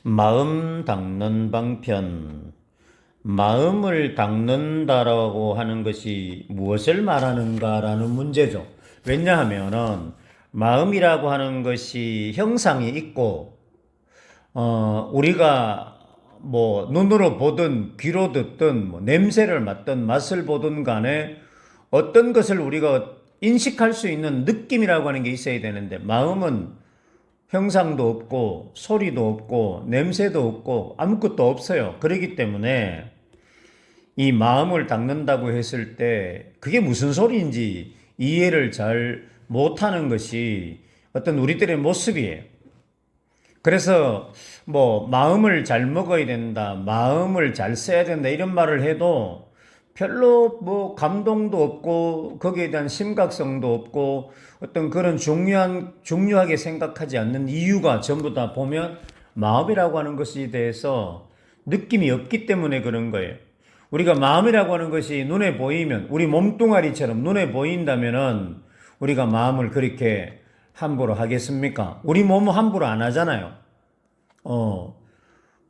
마음 닦는 방편. 마음을 닦는다라고 하는 것이 무엇을 말하는가라는 문제죠. 왜냐하면은 마음이라고 하는 것이 형상이 있고, 우리가 뭐 눈으로 보든 귀로 듣든 뭐 냄새를 맡든 맛을 보든 간에 어떤 것을 우리가 인식할 수 있는 느낌이라고 하는 게 있어야 되는데, 마음은 형상도 없고 소리도 없고 냄새도 없고 아무것도 없어요. 그렇기 때문에 이 마음을 닦는다고 했을 때 그게 무슨 소리인지 이해를 잘 못하는 것이 어떤 우리들의 모습이에요. 그래서 뭐 마음을 잘 먹어야 된다, 마음을 잘 써야 된다 이런 말을 해도 별로 뭐 감동도 없고 거기에 대한 심각성도 없고 어떤 그런 중요하게 생각하지 않는 이유가 전부 다 보면 마음이라고 하는 것에 대해서 느낌이 없기 때문에 그런 거예요. 우리가 마음이라고 하는 것이 눈에 보이면 우리 몸뚱아리처럼 눈에 보인다면은 우리가 마음을 그렇게 함부로 하겠습니까? 우리 몸은 함부로 안 하잖아요.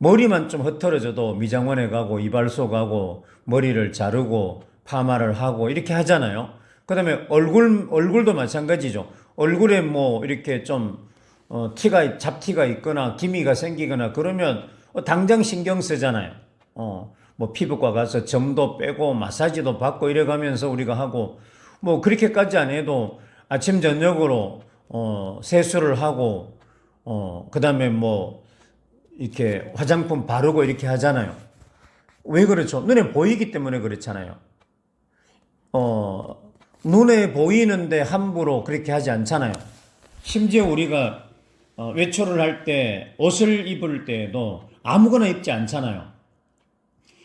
머리만 좀 흐트러져도 미장원에 가고 이발소 가고 머리를 자르고 파마를 하고 이렇게 하잖아요. 그 다음에 얼굴도 마찬가지죠. 얼굴에 뭐 이렇게 좀 잡티가 있거나 기미가 생기거나 그러면 당장 신경 쓰잖아요. 뭐 피부과 가서 점도 빼고 마사지도 받고 이래 가면서 우리가 하고 뭐 그렇게까지 안 해도 아침 저녁으로 세수를 하고 그다음에 뭐 이렇게 화장품 바르고 이렇게 하잖아요. 왜 그렇죠? 눈에 보이기 때문에 그렇잖아요. 눈에 보이는데 함부로 그렇게 하지 않잖아요. 심지어 우리가 외출을 할 때 옷을 입을 때도 아무거나 입지 않잖아요.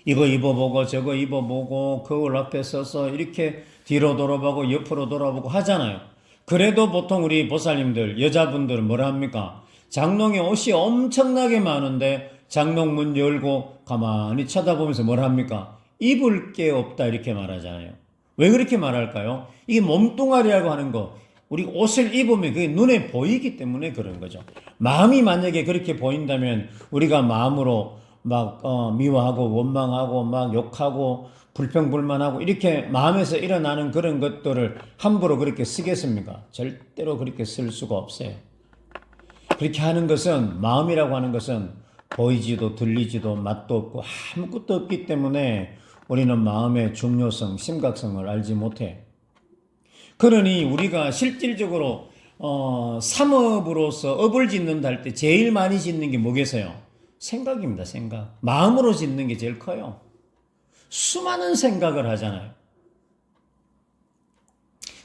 이거 입어보고 저거 입어보고 거울 앞에 서서 이렇게 뒤로 돌아보고 옆으로 돌아보고 하잖아요. 그래도 보통 우리 보살님들 여자분들은 뭐라 합니까? 장롱에 옷이 엄청나게 많은데 장롱 문 열고 가만히 쳐다보면서 뭐라 합니까? 입을 게 없다 이렇게 말하잖아요. 왜 그렇게 말할까요? 이게 몸뚱아리라고 하는 거 우리 옷을 입으면 그게 눈에 보이기 때문에 그런 거죠. 마음이 만약에 그렇게 보인다면 우리가 마음으로 막 미워하고 원망하고 막 욕하고 불평불만하고 이렇게 마음에서 일어나는 그런 것들을 함부로 그렇게 쓰겠습니까? 절대로 그렇게 쓸 수가 없어요. 그렇게 하는 것은 마음이라고 하는 것은 보이지도 들리지도 맛도 없고 아무것도 없기 때문에 우리는 마음의 중요성, 심각성을 알지 못해. 그러니 우리가 실질적으로 삼업으로서 업을 짓는다 할 때 제일 많이 짓는 게 뭐겠어요? 생각입니다. 생각. 마음으로 짓는 게 제일 커요. 수많은 생각을 하잖아요.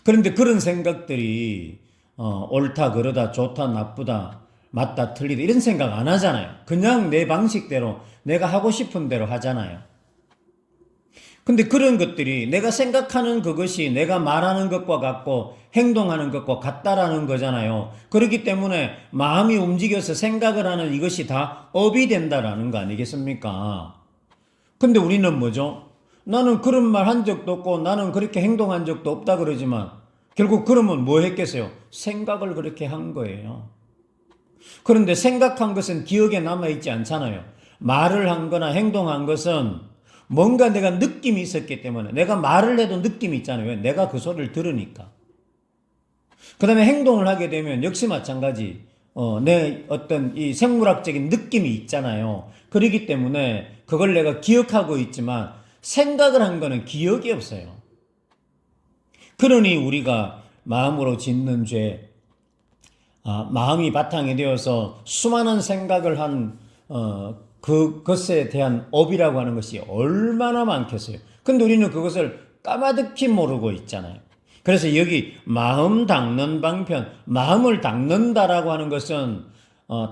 그런데 그런 생각들이 옳다 그러다 좋다 나쁘다 맞다 틀리다 이런 생각 안 하잖아요. 그냥 내 방식대로 내가 하고 싶은 대로 하잖아요. 근데 그런 것들이 내가 생각하는 그것이 내가 말하는 것과 같고 행동하는 것과 같다라는 거잖아요. 그렇기 때문에 마음이 움직여서 생각을 하는 이것이 다 업이 된다라는 거 아니겠습니까? 근데 우리는 뭐죠? 나는 그런 말 한 적도 없고 나는 그렇게 행동한 적도 없다 그러지만 결국 그러면 뭐 했겠어요? 생각을 그렇게 한 거예요. 그런데 생각한 것은 기억에 남아있지 않잖아요. 말을 한 거나 행동한 것은 뭔가 내가 느낌이 있었기 때문에 내가 말을 해도 느낌이 있잖아요. 왜? 내가 그 소리를 들으니까. 그 다음에 행동을 하게 되면 역시 마찬가지 내 어떤 이 생물학적인 느낌이 있잖아요. 그렇기 때문에 그걸 내가 기억하고 있지만 생각을 한 거는 기억이 없어요. 그러니 우리가 마음으로 짓는 죄, 마음이 바탕이 되어서 수많은 생각을 한 그것에 대한 업이라고 하는 것이 얼마나 많겠어요. 근데 우리는 그것을 까마득히 모르고 있잖아요. 그래서 여기 마음 닦는 방편, 마음을 닦는다라고 하는 것은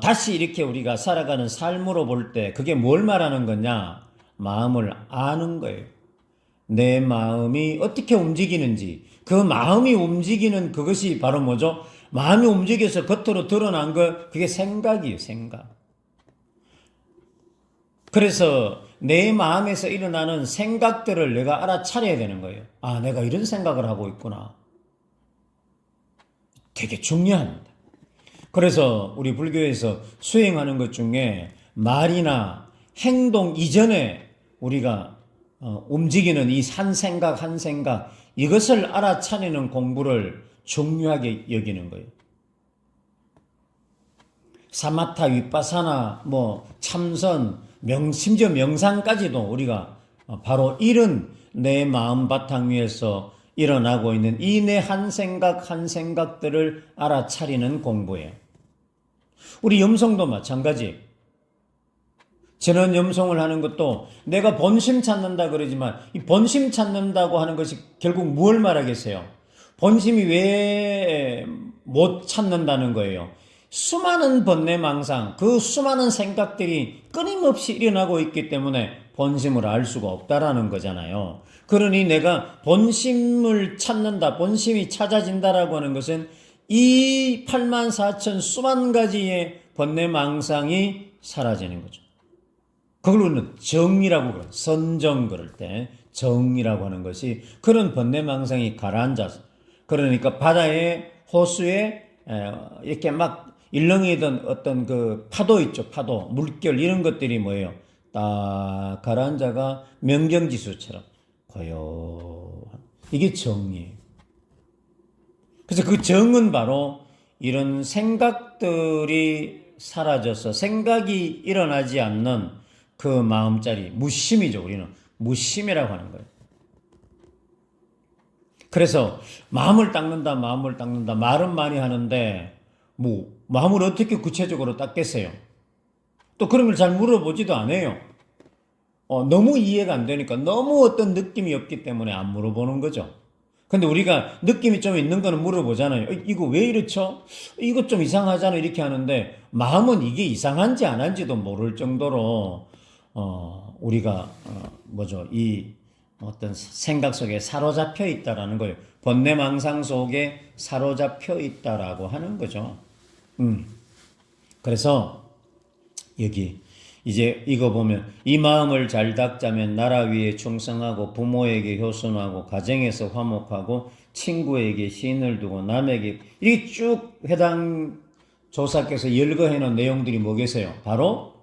다시 이렇게 우리가 살아가는 삶으로 볼 때 그게 뭘 말하는 거냐? 마음을 아는 거예요. 내 마음이 어떻게 움직이는지 그 마음이 움직이는 그것이 바로 뭐죠? 마음이 움직여서 겉으로 드러난 거 그게 생각이에요. 생각. 그래서 내 마음에서 일어나는 생각들을 내가 알아차려야 되는 거예요. 아, 내가 이런 생각을 하고 있구나. 되게 중요합니다. 그래서 우리 불교에서 수행하는 것 중에 말이나 행동 이전에 우리가 움직이는 이 한 생각 한 생각, 이것을 알아차리는 공부를 중요하게 여기는 거예요. 사마타, 위파사나, 참선, 심지어 명상까지도 우리가 바로 이런 내 마음 바탕 위에서 일어나고 있는 이 내 한 생각 한 생각들을 알아차리는 공부예요. 우리 염송도 마찬가지. 전원 염송을 하는 것도 내가 본심 찾는다 그러지만 이 본심 찾는다고 하는 것이 결국 무엇을 말하겠어요? 본심이 왜 못 찾는다는 거예요? 수많은 번뇌망상, 그 수많은 생각들이 끊임없이 일어나고 있기 때문에 본심을 알 수가 없다라는 거잖아요. 그러니 내가 본심을 찾는다, 본심이 찾아진다라고 하는 것은 이 84,000 수만 가지의 번뇌망상이 사라지는 거죠. 그걸 우리는 정이라고 그래요. 선정 그럴 때 정이라고 하는 것이 그런 번뇌망상이 가라앉아서, 그러니까 바다의 호수에 이렇게 막 일렁이던 어떤 그 파도 있죠. 파도, 물결 이런 것들이 뭐예요? 딱 가라앉아가 명경지수처럼 고요한, 이게 정이에요. 그래서 그 정은 바로 이런 생각들이 사라져서 생각이 일어나지 않는 그 마음자리, 무심이죠. 우리는 무심이라고 하는 거예요. 그래서 마음을 닦는다 말은 많이 하는데 마음을 어떻게 구체적으로 닦겠어요? 또 그런 걸 잘 물어보지도 않아요. 너무 이해가 안 되니까, 너무 어떤 느낌이 없기 때문에 안 물어보는 거죠. 근데 우리가 느낌이 좀 있는 거는 물어보잖아요. 이거 왜 이렇죠? 이거 좀 이상하잖아요. 이렇게 하는데 마음은 이게 이상한지 안 한지도 모를 정도로 우리가 이 어떤 생각 속에 사로잡혀 있다라는 거예요. 번뇌망상 속에 사로잡혀 있다라고 하는 거죠. 그래서 여기 이제 이거 보면 이 마음을 잘 닦자면 나라 위에 충성하고 부모에게 효순하고 가정에서 화목하고 친구에게 신을 두고 남에게, 이게 쭉 해당 조사께서 열거해 놓은 내용들이 뭐겠어요? 바로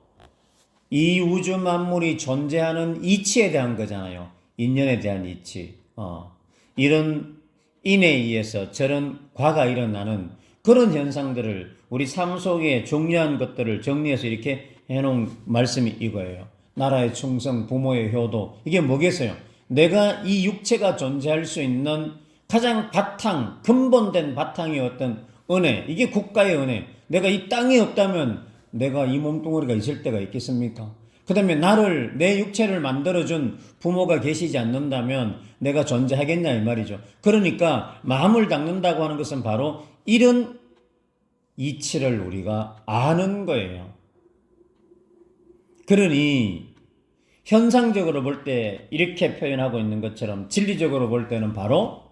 이 우주 만물이 존재하는 이치에 대한 거잖아요. 인연에 대한 이치. 이런 인에 의해서 저런 과가 일어나는 그런 현상들을, 우리 삶 속에 중요한 것들을 정리해서 이렇게 해놓은 말씀이 이거예요. 나라의 충성, 부모의 효도. 이게 뭐겠어요? 내가 이 육체가 존재할 수 있는 가장 바탕, 근본된 바탕이 어떤 은혜. 이게 국가의 은혜. 내가 이 땅이 없다면 내가 이 몸뚱어리가 있을 때가 있겠습니까? 그 다음에 내 육체를 만들어준 부모가 계시지 않는다면 내가 존재하겠냐 이 말이죠. 그러니까 마음을 닦는다고 하는 것은 바로 이런 이치를 우리가 아는 거예요. 그러니 현상적으로 볼 때 이렇게 표현하고 있는 것처럼 진리적으로 볼 때는 바로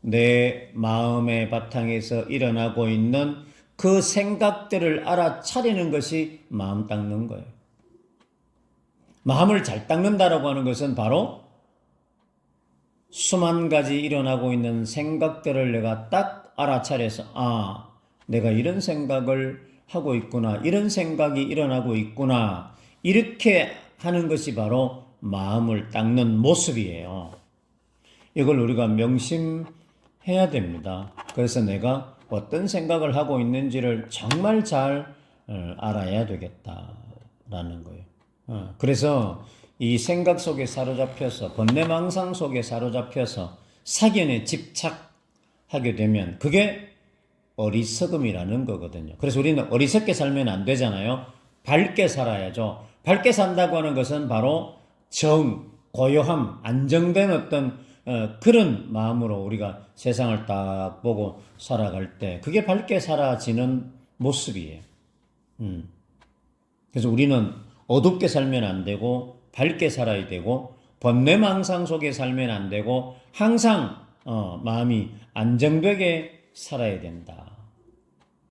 내 마음의 바탕에서 일어나고 있는 그 생각들을 알아차리는 것이 마음 닦는 거예요. 마음을 잘 닦는다라고 하는 것은 바로 수만 가지 일어나고 있는 생각들을 내가 딱 알아차려서 내가 이런 생각을 하고 있구나, 이런 생각이 일어나고 있구나, 이렇게 하는 것이 바로 마음을 닦는 모습이에요. 이걸 우리가 명심해야 됩니다. 그래서 내가 어떤 생각을 하고 있는지를 정말 잘 알아야 되겠다라는 거예요. 그래서 이 생각 속에 사로잡혀서, 번뇌망상 속에 사로잡혀서 사견에 집착하게 되면 그게 어리석음이라는 거거든요. 그래서 우리는 어리석게 살면 안 되잖아요. 밝게 살아야죠. 밝게 산다고 하는 것은 바로 정, 고요함, 안정된 어떤 그런 마음으로 우리가 세상을 딱 보고 살아갈 때 그게 밝게 살아지는 모습이에요. 그래서 우리는 어둡게 살면 안 되고 밝게 살아야 되고 번뇌망상 속에 살면 안 되고 항상 마음이 안정되게 살아야 된다.